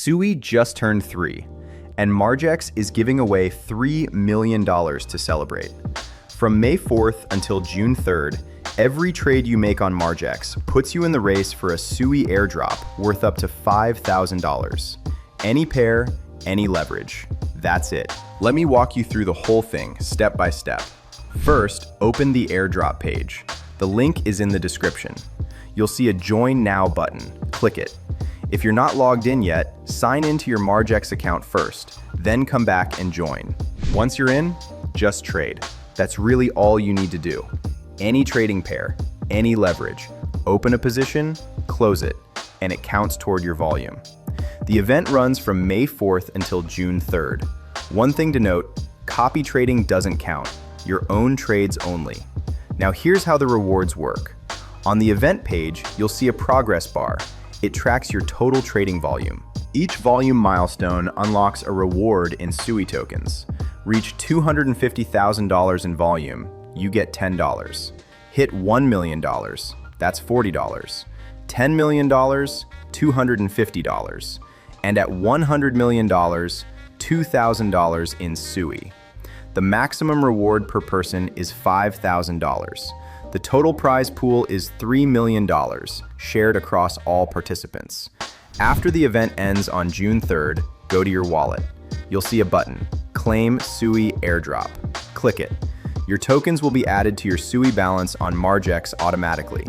SUI just turned 3, and Margex is giving away $3 million to celebrate. From May 4th until June 3rd, every trade you make on Margex puts you in the race for a SUI Airdrop worth up to $5,000. Any pair, any leverage. That's it. Let me walk you through the whole thing, step by step. First, open the Airdrop page. The link is in the description. You'll see a Join Now button. Click it. If you're not logged in yet, sign into your Margex account first, then come back and join. Once you're in, just trade. That's really all you need to do. Any trading pair, any leverage. Open a position, close it, and it counts toward your volume. The event runs from May 4th until June 3rd. One thing to note, copy trading doesn't count. Your own trades only. Now here's how the rewards work. On the event page, you'll see a progress bar. It tracks your total trading volume. Each volume milestone unlocks a reward in SUI tokens. Reach $250,000 in volume, you get $10. Hit $1 million, that's $40. $10 million, $250. And at $100 million, $2,000 in SUI. The maximum reward per person is $5,000. The total prize pool is $3 million, shared across all participants. After the event ends on June 3rd, go to your wallet. You'll see a button, Claim SUI Airdrop. Click it. Your tokens will be added to your SUI balance on Margex automatically.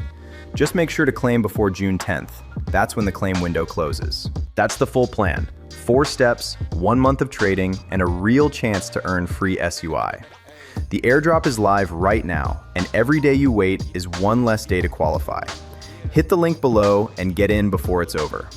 Just make sure to claim before June 10th. That's when the claim window closes. That's the full plan. 4 steps, 1 month of trading, and a real chance to earn free SUI. The airdrop is live right now, and every day you wait is one less day to qualify. Hit the link below and get in before it's over.